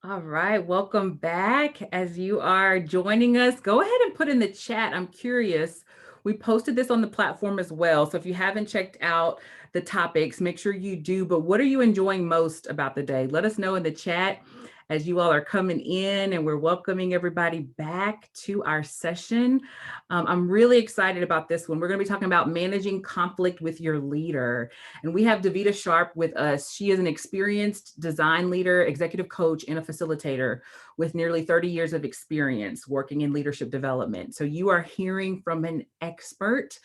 All right, welcome back. As you are joining us, go ahead and put in the chat. I'm curious. We posted this on the platform as well. So if you haven't checked out the topics, make sure you do. But what are you enjoying most about the day? Let us know in the chat as you all are coming in, and we're welcoming everybody back to our session. I'm really excited about this one. We're going to be talking about managing conflict with your leader. And we have Davida Sharpe with us. She is an experienced design leader, executive coach, and a facilitator with nearly 30 years of experience working in leadership development. So you are hearing from an expert.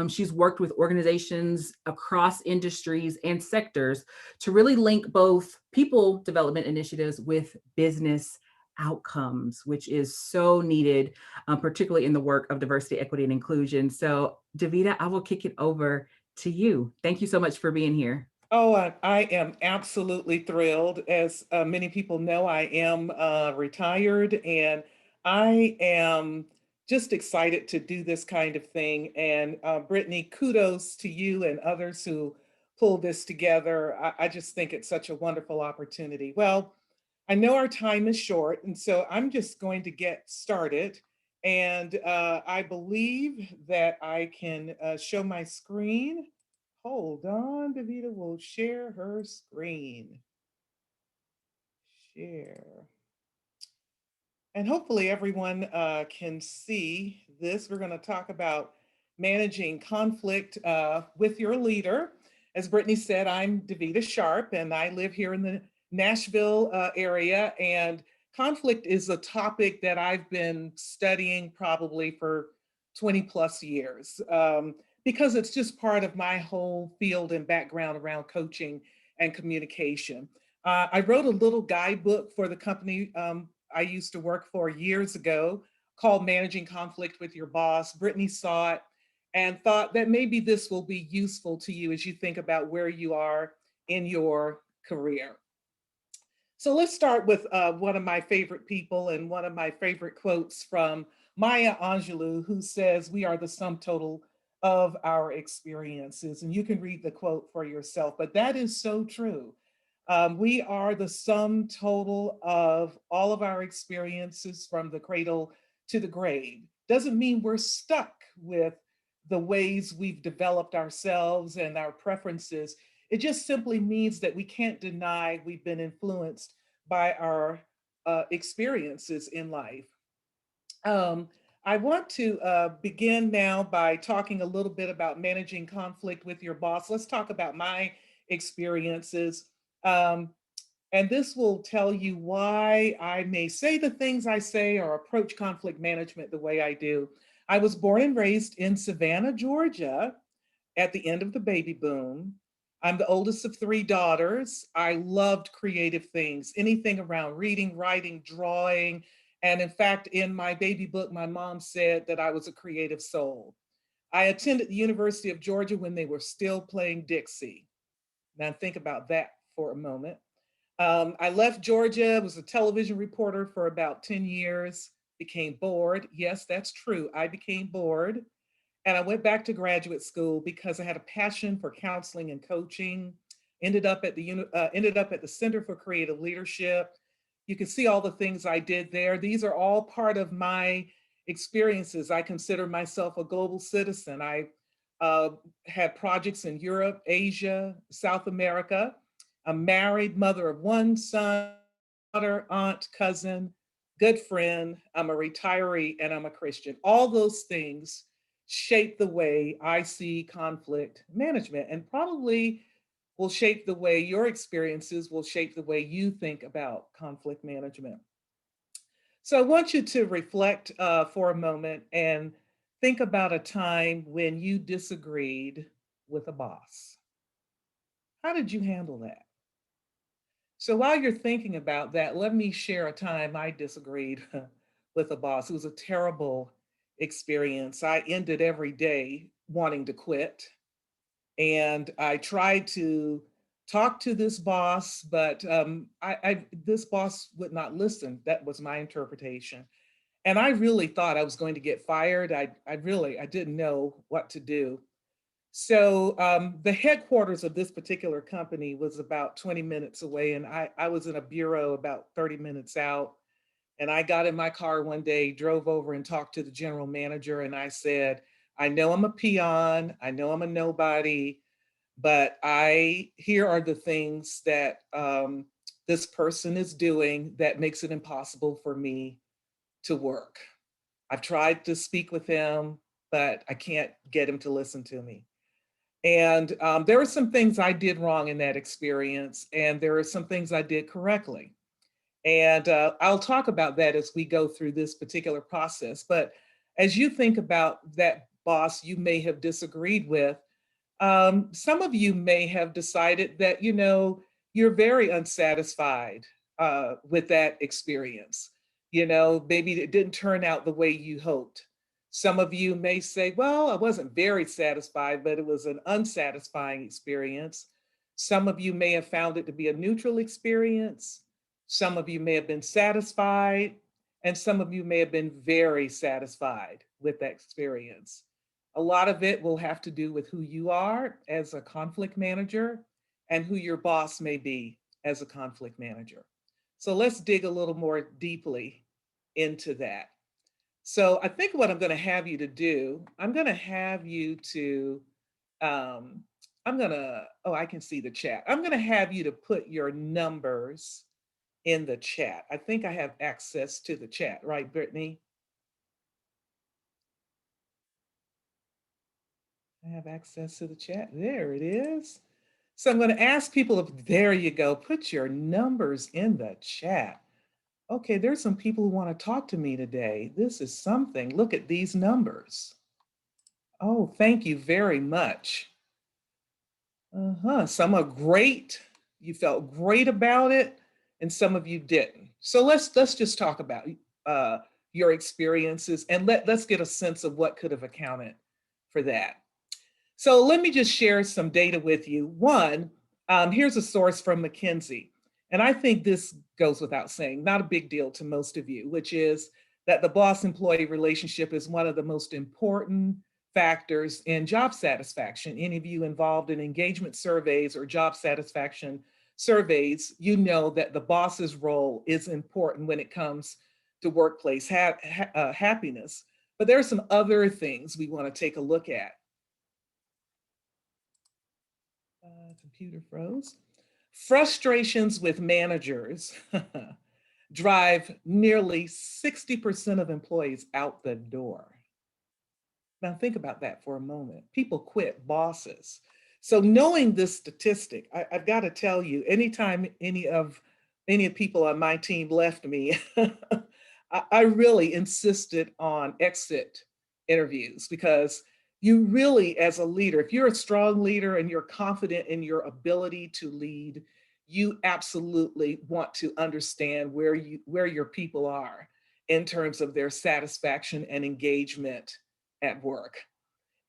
She's worked with organizations across industries and sectors to really link both people development initiatives with business outcomes, which is so needed, particularly in the work of diversity, equity, and inclusion. So, Davida, I will kick it over to you. Thank you so much for being here. Oh, I am absolutely thrilled. As many people know, I am retired and I am just excited to do this kind of thing. And Brittany, kudos to you and others who pulled this together. I just think it's such a wonderful opportunity. Well, I know our time is short, and so I'm just going to get started. And I believe that I can show my screen. Hold on, Davida will share her screen. Share. And hopefully everyone can see this. We're going to talk about managing conflict with your leader. As Brittany said, I'm Davida Sharpe, and I live here in the Nashville area. And conflict is a topic that I've been studying probably for 20 plus years because it's just part of my whole field and background around coaching and communication. I wrote a little guidebook for the company I used to work for years ago called Managing Conflict with Your Boss. Brittany saw it and thought that maybe this will be useful to you as you think about where you are in your career. So let's start with one of my favorite people and one of my favorite quotes from Maya Angelou, who says, "We are the sum total of our experiences." And you can read the quote for yourself, but that is so true. We are the sum total of all of our experiences from the cradle to the grave. Doesn't mean we're stuck with the ways we've developed ourselves and our preferences. It just simply means that we can't deny we've been influenced by our experiences in life. Um, I want to begin now by talking a little bit about managing conflict with your boss. Let's talk about my experiences. Um, and this will tell you why I may say the things I say or approach conflict management the way I do. I was born and raised in Savannah, Georgia, at the end of the baby boom. I'm the oldest of three daughters. I loved creative things, anything around reading, writing, drawing. And in fact, in my baby book, my mom said that I was a creative soul. I attended the University of Georgia when they were still playing Dixie. Now, think about that for a moment. I left Georgia, was a television reporter for about 10 years, became bored. Yes, that's true. I became bored. And I went back to graduate school because I had a passion for counseling and coaching. Ended up at the Center for Creative Leadership. You can see all the things I did there. These are all part of my experiences. I consider myself a global citizen. I uh, had projects in Europe, Asia, South America. I'm married, mother of one son, daughter, aunt, cousin, good friend. I'm a retiree, and I'm a Christian. All those things shape the way I see conflict management, and probably will shape the way your experiences will shape the way you think about conflict management. So I want you to reflect for a moment and think about a time when you disagreed with a boss. How did you handle that? So while you're thinking about that, let me share a time I disagreed with a boss. It was a terrible experience. I ended every day wanting to quit. And I tried to talk to this boss, but this boss would not listen. That was my interpretation. And I really thought I was going to get fired. I didn't know what to do. So the headquarters of this particular company was about 20 minutes away, and I was in a bureau about 30 minutes out. And I got in my car one day, drove over and talked to the general manager, and I said, I know I'm a peon, I know I'm a nobody, but here are the things that this person is doing that makes it impossible for me to work. I've tried to speak with him, but I can't get him to listen to me. And there were some things I did wrong in that experience, and there are some things I did correctly. And I'll talk about that as we go through this particular process. But as you think about that boss you may have disagreed with, some of you may have decided that, you're very unsatisfied with that experience. Maybe it didn't turn out the way you hoped. Some of you may say, well, I wasn't very satisfied, but it was an unsatisfying experience. Some of you may have found it to be a neutral experience. Some of you may have been satisfied, and some of you may have been very satisfied with that experience. A lot of it will have to do with who you are as a conflict manager and who your boss may be as a conflict manager. So let's dig a little more deeply into that. So I think what I'm going to have you to do, I'm going to have you to, um, oh, I can see the chat. I'm going to have you to put your numbers in the chat. I think I have access to the chat, right, Brittany? I have access to the chat. There it is. So I'm going to ask people if, there you go, put your numbers in the chat. Okay, there's some people who want to talk to me today. This is something. Look at these numbers. Oh, thank you very much. Some are great. You felt great about it, and some of you didn't. So let's just talk about your experiences, and let's get a sense of what could have accounted for that. So let me just share some data with you. One, here's a source from McKinsey. And I think this goes without saying, not a big deal to most of you, which is that the boss-employee relationship is one of the most important factors in job satisfaction. Any of you involved in engagement surveys or job satisfaction surveys, you know that the boss's role is important when it comes to workplace happiness. But there are some other things we want to take a look at. Computer froze. Frustrations with managers drive nearly 60% of employees out the door. Now think about that for a moment. People quit bosses. So knowing this statistic, I've got to tell you, anytime any of people on my team left me, I really insisted on exit interviews because you really, as a leader, if you're a strong leader and you're confident in your ability to lead, you absolutely want to understand where your people are in terms of their satisfaction and engagement at work.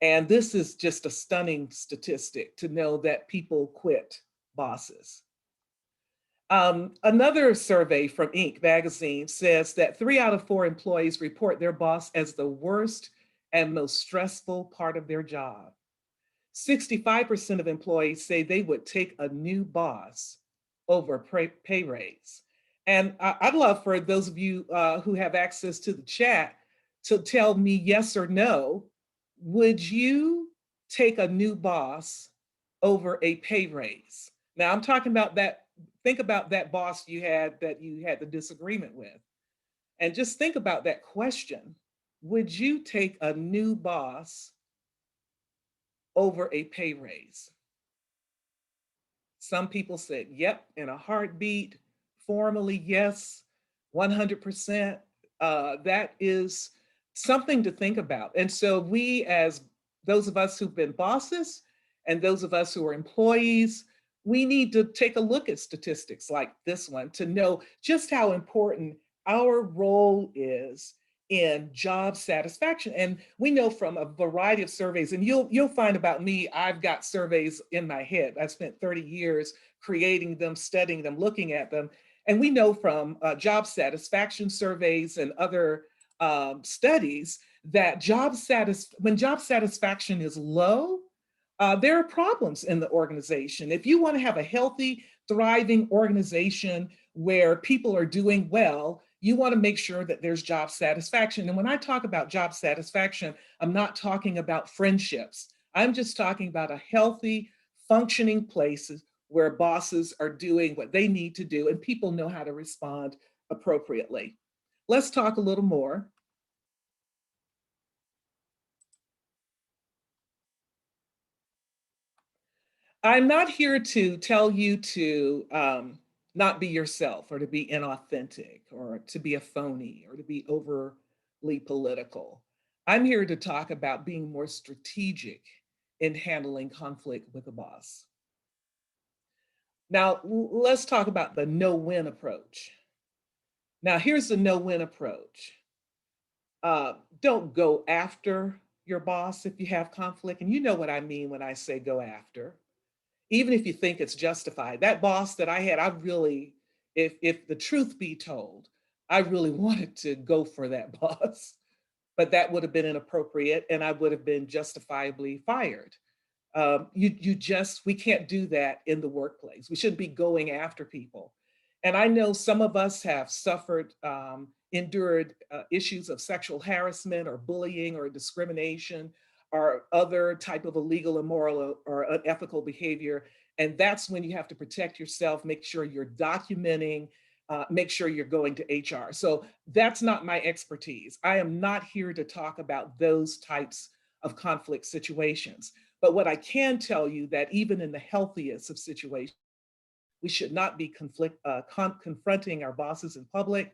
And this is just a stunning statistic to know that people quit bosses. Another survey from Inc. magazine says that 3 out of 4 employees report their boss as the worst and most stressful part of their job. 65% of employees say they would take a new boss over a pay raise. And I'd love for those of you who have access to the chat to tell me yes or no. Would you take a new boss over a pay raise? Now I'm talking about that. Think about that boss you had the disagreement with. And just think about that question. Would you take a new boss over a pay raise? Some people said, yep, in a heartbeat. Formally, yes, 100%. That is something to think about. And so we, as those of us who've been bosses and those of us who are employees, we need to take a look at statistics like this one to know just how important our role is in job satisfaction. And we know from a variety of surveys, and you'll find about me, I've got surveys in my head. I spent 30 years creating them, studying them, looking at them. And we know from job satisfaction surveys and other studies that when job satisfaction is low, There are problems in the organization. If you want to have a healthy, thriving organization where people are doing well, you want to make sure that there's job satisfaction. And when I talk about job satisfaction, I'm not talking about friendships. I'm just talking about a healthy, functioning place where bosses are doing what they need to do and people know how to respond appropriately. Let's talk a little more. I'm not here to tell you to not be yourself or to be inauthentic or to be a phony or to be overly political. I'm here to talk about being more strategic in handling conflict with a boss. Now, let's talk about the no win approach. Now, here's the no win approach. Don't go after your boss if you have conflict. And you know what I mean when I say go after, even if you think it's justified. That boss that I had, I really, if the truth be told, I really wanted to go for that boss, but that would have been inappropriate and I would have been justifiably fired. We can't do that in the workplace. We shouldn't be going after people. And I know some of us have suffered, endured issues of sexual harassment or bullying or discrimination or other type of illegal, immoral, or unethical behavior. And that's when you have to protect yourself, make sure you're documenting, make sure you're going to HR. So that's not my expertise. I am not here to talk about those types of conflict situations. But what I can tell you that even in the healthiest of situations, we should not be confronting our bosses in public.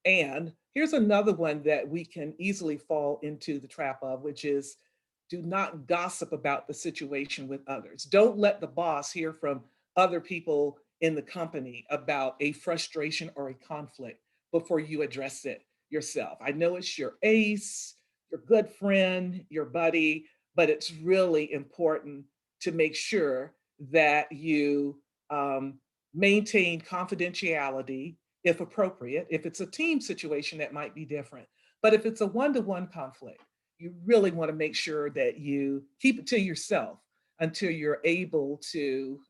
And here's another one that we can easily fall into the trap of, which is do not gossip about the situation with others. Don't let the boss hear from other people in the company about a frustration or a conflict before you address it yourself. I know it's your ace, your good friend, your buddy, but it's really important to make sure that you maintain confidentiality if appropriate. If it's a team situation, that might be different. But if it's a one-to-one conflict, you really want to make sure that you keep it to yourself until you're able to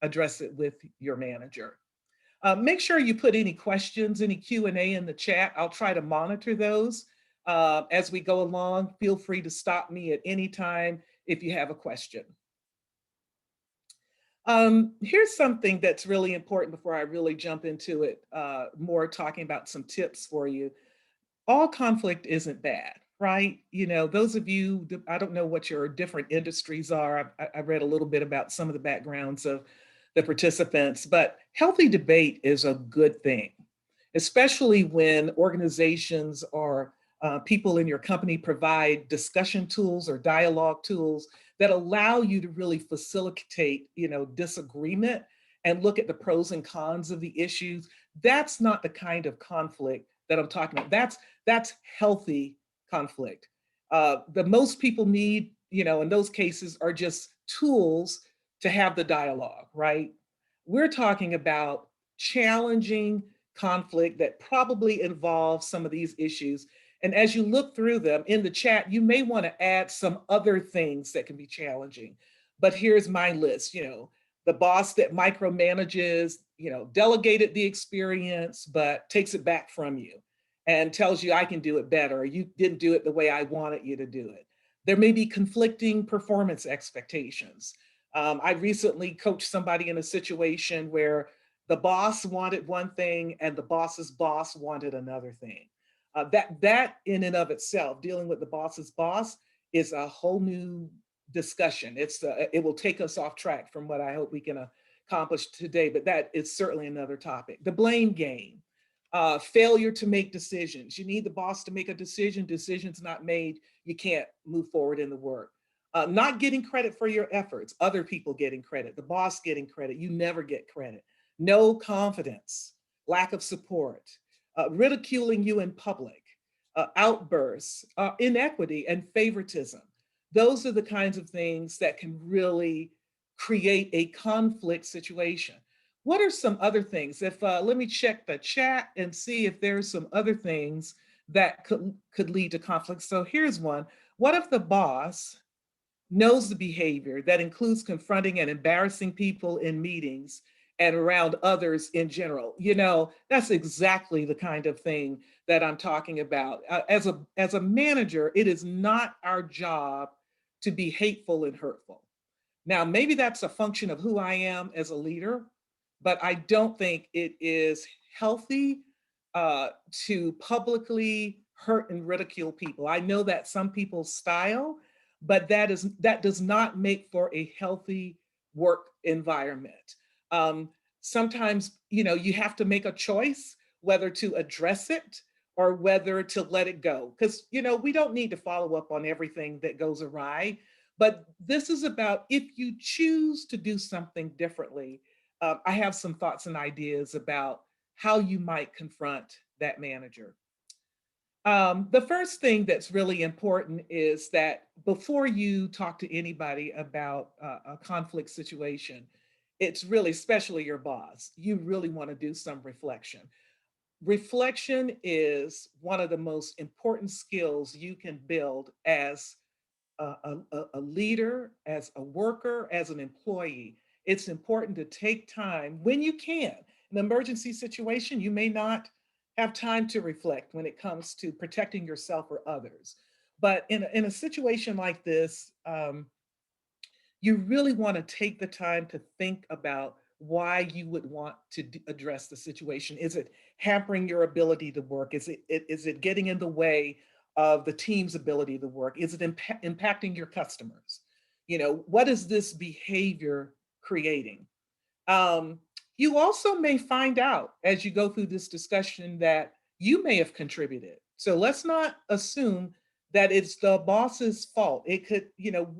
address it with your manager. Make sure you put any questions, any Q&A in the chat. I'll try to monitor those as we go along. Feel free to stop me at any time if you have a question. Here's something that's really important before I really jump into it more, talking about some tips for you. All conflict isn't bad, right? You know, those of you, I don't know what your different industries are. I read a little bit about some of the backgrounds of the participants, but healthy debate is a good thing, especially when organizations or people in your company provide discussion tools or dialogue tools that allow you to really facilitate, disagreement and look at the pros and cons of the issues. That's not the kind of conflict that I'm talking about. That's healthy conflict. The most people need, in those cases are just tools to have the dialogue, right? We're talking about challenging conflict that probably involves some of these issues. And as you look through them in the chat, you may want to add some other things that can be challenging. But here's my list, the boss that micromanages, delegated the experience, but takes it back from you and tells you I can do it better, or you didn't do it the way I wanted you to do it. There may be conflicting performance expectations. I recently coached somebody in a situation where the boss wanted one thing and the boss's boss wanted another thing. That in and of itself, dealing with the boss's boss, is a whole new discussion. It will take us off track from what I hope we can accomplish today, but that is certainly another topic. The blame game, failure to make decisions. You need the boss to make a decision. Decisions not made, you can't move forward in the work. Not getting credit for your efforts, other people getting credit, the boss getting credit, you never get credit. No confidence, lack of support, ridiculing you in public, outbursts, inequity, and favoritism. Those are the kinds of things that can really create a conflict situation. What are some other things? Let me check the chat and see if there's some other things that could lead to conflict. So here's one. What if the boss knows the behavior that includes confronting and embarrassing people in meetings and around others in general. That's exactly the kind of thing that I'm talking about. As a manager, it is not our job to be hateful and hurtful. Now, maybe that's a function of who I am as a leader, but I don't think it is healthy to publicly hurt and ridicule people. I know that some people's style, but that does not make for a healthy work environment. Um, Sometimes, you have to make a choice whether to address it or whether to let it go, because we don't need to follow up on everything that goes awry, but this is about if you choose to do something differently. I have some thoughts and ideas about how you might confront that manager. The first thing that's really important is that before you talk to anybody about a conflict situation, it's really, especially your boss, you really want to do some reflection. Reflection is one of the most important skills you can build as a leader, as a worker, as an employee. It's important to take time when you can. In an emergency situation, you may not have time to reflect when it comes to protecting yourself or others. But in a situation like this, you really want to take the time to think about why you would want to address the situation. Is it hampering your ability to work? Is it getting in the way of the team's ability to work? Is it impacting your customers? What is this behavior creating? Um, you also may find out as you go through this discussion that you may have contributed. So let's not assume that it's the boss's fault. It could,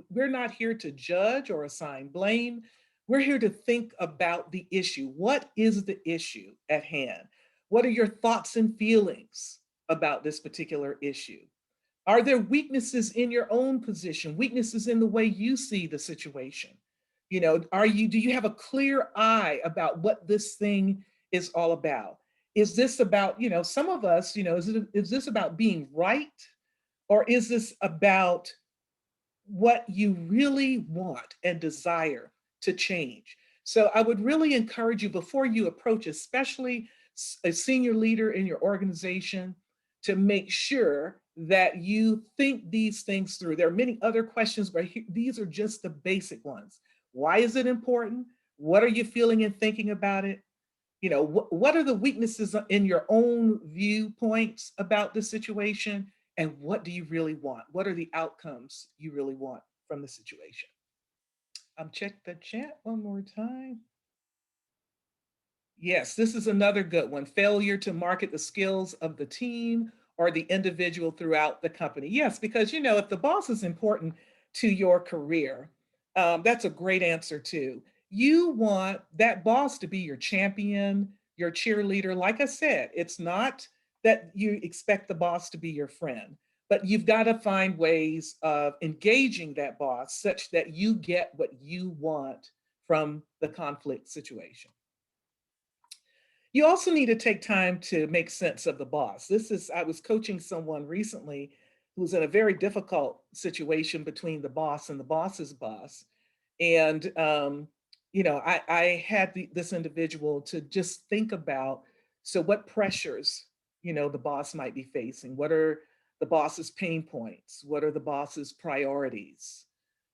we're not here to judge or assign blame. We're here to think about the issue. What is the issue at hand? What are your thoughts and feelings about this particular issue? Are there weaknesses in your own position, weaknesses in the way you see the situation? Do you have a clear eye about what this thing is all about? Is this about, some of us, is this about being right? Or is this about what you really want and desire to change? So I would really encourage you before you approach, especially a senior leader in your organization, to make sure that you think these things through. There are many other questions, but these are just the basic ones. Why is it important? What are you feeling and thinking about it? What are the weaknesses in your own viewpoints about the situation? And what do you really want? What are the outcomes you really want from the situation? Check the chat one more time. Yes, this is another good one. Failure to market the skills of the team or the individual throughout the company. Yes, because if the boss is important to your career, that's a great answer too. You want that boss to be your champion, your cheerleader. Like I said, it's not that you expect the boss to be your friend, but you've got to find ways of engaging that boss such that you get what you want from the conflict situation. You also need to take time to make sense of the boss. I was coaching someone recently who was in a very difficult situation between the boss and the boss's boss. And, I had this individual to just think about, so what pressures, the boss might be facing? What are the boss's pain points? What are the boss's priorities?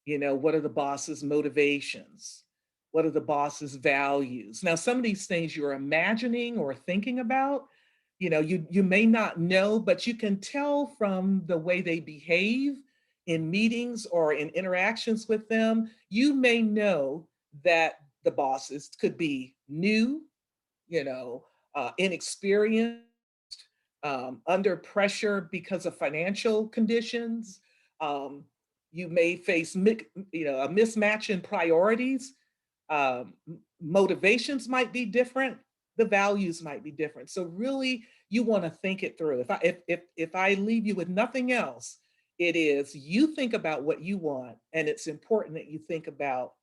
What are the boss's motivations? What are the boss's values? Now, some of these things you're imagining or thinking about, you may not know, but you can tell from the way they behave in meetings or in interactions with them. You may know that the bosses could be new, inexperienced, under pressure because of financial conditions. Um, you may face, a mismatch in priorities. Motivations might be different. The values might be different. So really, you want to think it through. If I leave you with nothing else, it is you think about what you want, and it's important that you think about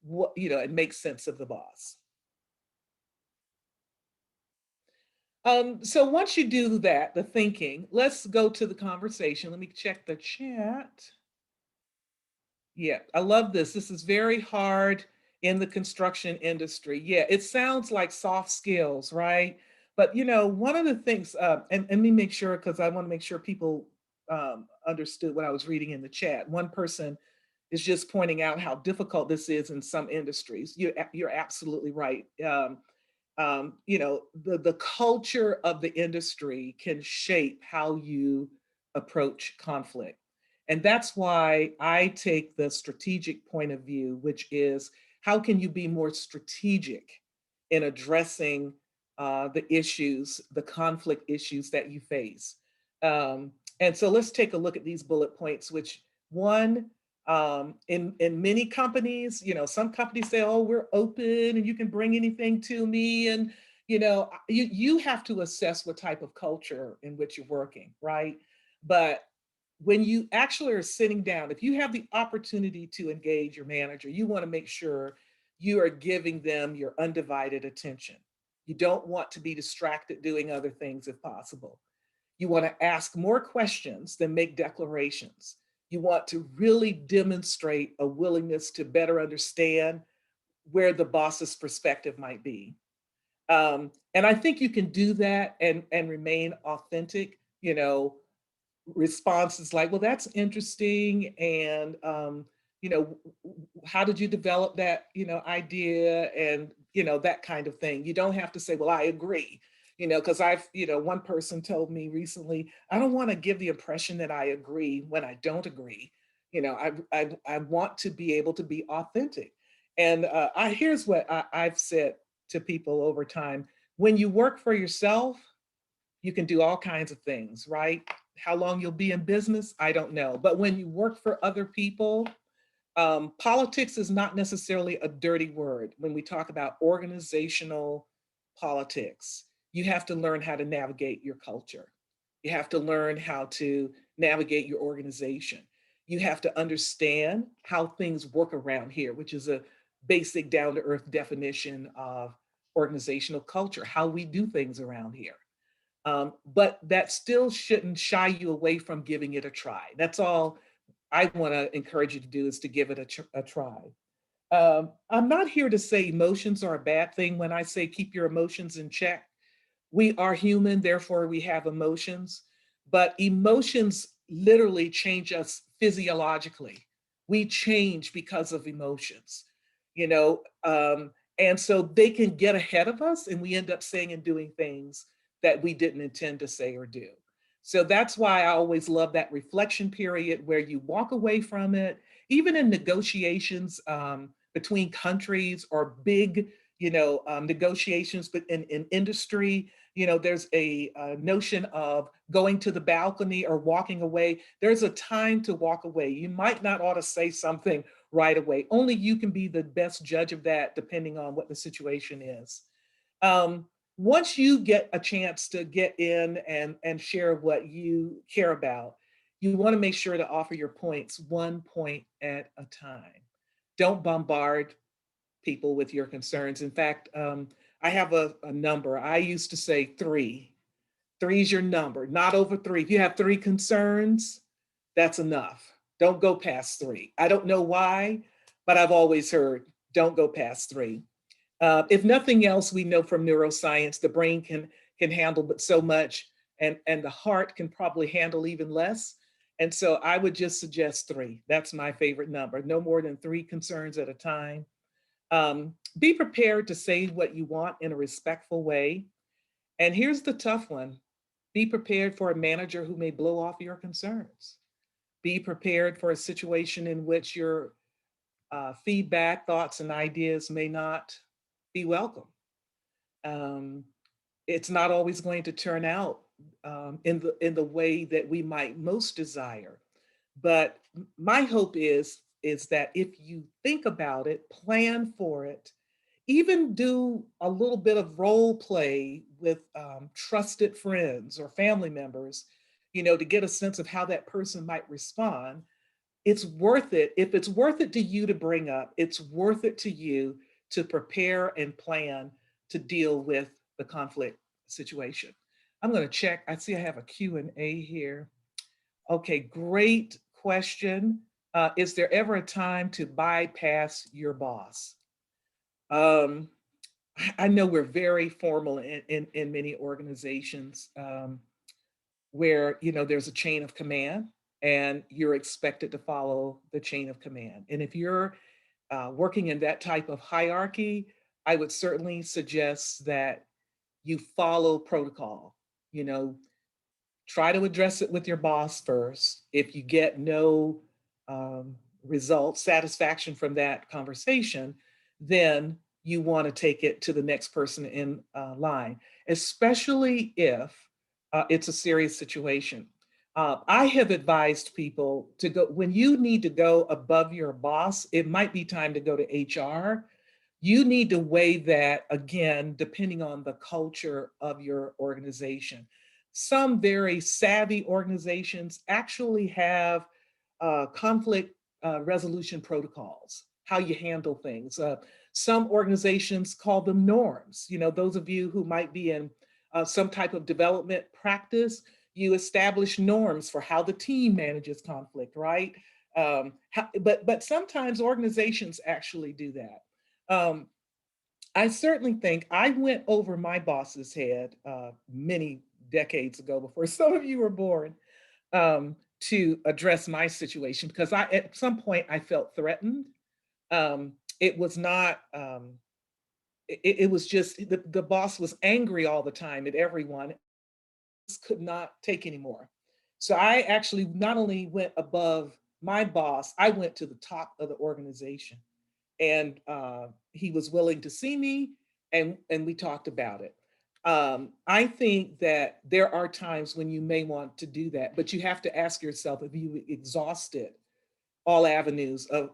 what and make sense of the boss. So once you do that, the thinking, let's go to the conversation. Let me check the chat. Yeah, I love this. This is very hard in the construction industry. Yeah, it sounds like soft skills, right? But one of the things, and let me make sure because I want to make sure people understood what I was reading in the chat. One person is just pointing out how difficult this is in some industries. You're absolutely right. The culture of the industry can shape how you approach conflict. And that's why I take the strategic point of view, which is how can you be more strategic in addressing the issues, the conflict issues that you face. And so let's take a look at these bullet points, which one, in many companies, some companies say, oh, we're open and you can bring anything to me. And, you have to assess what type of culture in which you're working, right? But when you actually are sitting down, if you have the opportunity to engage your manager, you want to make sure you are giving them your undivided attention. You don't want to be distracted doing other things if possible. You want to ask more questions than make declarations. You want to really demonstrate a willingness to better understand where the boss's perspective might be. And I think you can do that and remain authentic. Responses like, well, that's interesting. And, how did you develop that, idea? And, that kind of thing. You don't have to say, well, I agree, because one person told me recently, I don't want to give the impression that I agree when I don't agree. I want to be able to be authentic. And here's what I've said to people over time. When you work for yourself, you can do all kinds of things, right? How long you'll be in business, I don't know. But when you work for other people, politics is not necessarily a dirty word. When we talk about organizational politics, you have to learn how to navigate your culture. You have to learn how to navigate your organization. You have to understand how things work around here, which is a basic down to earth definition of organizational culture, how we do things around here. But that still shouldn't shy you away from giving it a try. That's all I want to encourage you to do, is to give it a try. I'm not here to say emotions are a bad thing. When I say keep your emotions in check, we are human, therefore we have emotions, but emotions literally change us physiologically. We change because of emotions, you know, um, and so they can get ahead of us and we end up saying and doing things that we didn't intend to say or do. So that's why I always love that reflection period where you walk away from it, even in negotiations between countries or big, negotiations, but in industry, there's a notion of going to the balcony or walking away. There's a time to walk away. You might not ought to say something right away. Only you can be the best judge of that, depending on what the situation is. Um, Once you get a chance to get in and share what you care about, you want to make sure to offer your points one point at a time. Don't bombard people with your concerns. In fact, I have a number. I used to say three. Three is your number, not over three. If you have three concerns, that's enough. Don't go past three. I don't know why, but I've always heard don't go past three. If nothing else, we know from neuroscience the brain can handle but so much, and the heart can probably handle even less. And so I would just suggest three. That's my favorite number. No more than three concerns at a time. Be prepared to say what you want in a respectful way. And here's the tough one: be prepared for a manager who may blow off your concerns. Be prepared for a situation in which your feedback, thoughts, and ideas may not be welcome. Um, it's not always going to turn out in the way that we might most desire. But my hope is that if you think about it, plan for it, even do a little bit of role play with trusted friends or family members, to get a sense of how that person might respond. It's worth it. If it's worth it to you to bring up, it's worth it to you to prepare and plan to deal with the conflict situation. I'm going to check. I see I have a Q&A here. Okay, great question. Is there ever a time to bypass your boss? Um, I know we're very formal in many organizations, where there's a chain of command and you're expected to follow the chain of command. And if you're working in that type of hierarchy, I would certainly suggest that you follow protocol. You know, try to address it with your boss first. If you get no um, result, satisfaction from that conversation, then you want to take it to the next person in line, especially if it's a serious situation. I have advised people to go when you need to go above your boss, it might be time to go to HR. You need to weigh that again, depending on the culture of your organization. Some very savvy organizations actually have conflict resolution protocols, how you handle things. Some organizations call them norms. Those of you who might be in some type of development practice, you establish norms for how the team manages conflict, right? But sometimes organizations actually do that. Um, I certainly think I went over my boss's head many decades ago before some of you were born, to address my situation because at some point I felt threatened. It was not. It was just the boss was angry all the time at everyone. Just could not take anymore. So I actually not only went above my boss, I went to the top of the organization, and he was willing to see me, and we talked about it. I think that there are times when you may want to do that, but you have to ask yourself if you exhausted all avenues of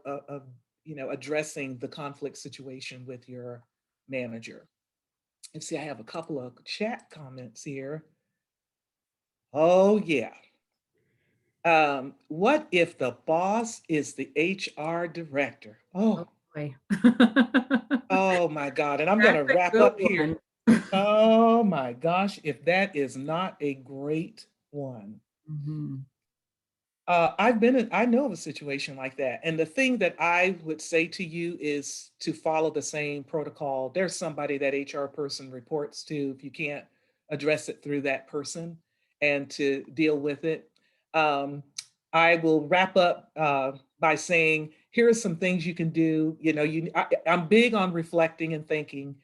addressing the conflict situation with your manager. And see, I have a couple of chat comments here. Oh yeah. What if the boss is the HR director? Oh Oh, boy. oh my God. And I'm going That's to a wrap good up here. one. Oh my gosh, if that is not a great one. Mhm. I know of a situation like that. And the thing that I would say to you is to follow the same protocol. There's somebody that HR person reports to if you can't address it through that person and to deal with it. Um, I will wrap up by saying, here are some things you can do. I'm big on reflecting and thinking.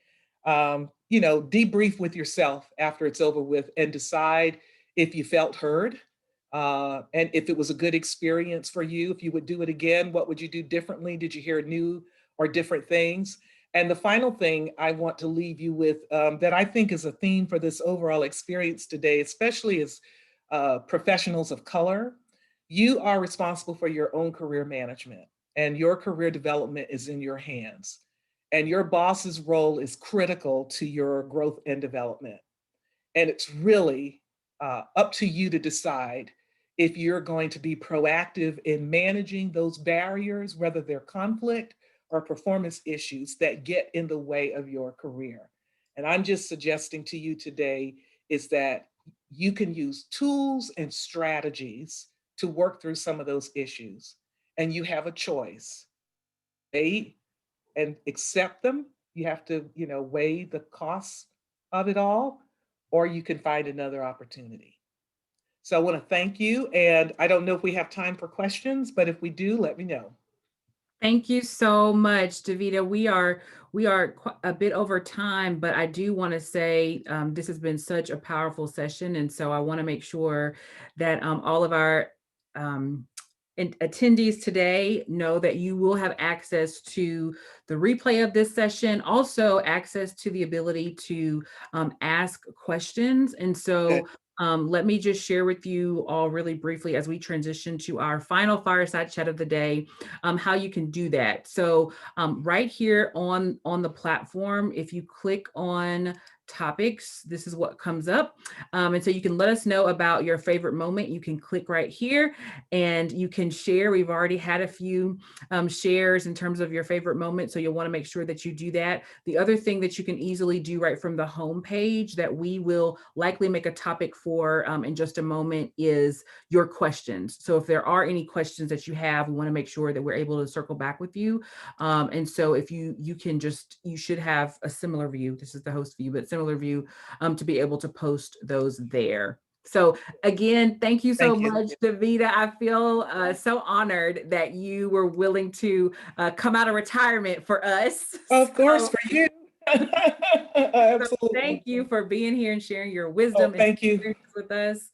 Debrief with yourself after it's over with and decide if you felt heard, and if it was a good experience for you. If you would do it again, what would you do differently? Did you hear new or different things? And the final thing I want to leave you with, that I think is a theme for this overall experience today, especially as professionals of color, you are responsible for your own career management, and your career development is in your hands. And your boss's role is critical to your growth and development. And it's really up to you to decide if you're going to be proactive in managing those barriers, whether they're conflict or performance issues that get in the way of your career. And I'm just suggesting to you today is that you can use tools and strategies to work through some of those issues. And you have a choice. They and accept them. You have to, weigh the costs of it all, or you can find another opportunity. So I want to thank you. And I don't know if we have time for questions, but if we do, let me know. Thank you so much, Davida. We are a bit over time, but I do want to say this has been such a powerful session, and so I want to make sure that all of our um, attendees today know that you will have access to the replay of this session, also access to the ability to ask questions, and Good. so. Let me just share with you all really briefly as we transition to our final fireside chat of the day, how you can do that. So right here on the platform, if you click on topics, this is what comes up. And so you can let us know about your favorite moment. You can click right here and you can share. We've already had a few shares in terms of your favorite moment. So you'll want to make sure that you do that. The other thing that you can easily do right from the home page that we will likely make a topic for in just a moment is your questions. So if there are any questions that you have, we want to make sure that we're able to circle back with you. And so if you should have a similar view. This is the host view, but similar view to be able to post those there. So again, thank you so Thank you. much, Davida. I feel so honored that you were willing to come out of retirement for us. Of course, So, for you. so thank Absolutely. you for being here and sharing your Oh, wisdom and thank you. experience with us.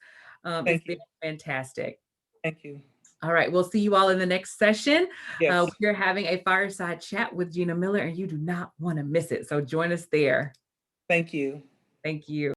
It's Thank been you. fantastic. Thank you. All right, we'll see you all in the next session. Yes. We're having a fireside chat with Gina Miller, and you do not want to miss it. So join us there. Thank you. Thank you.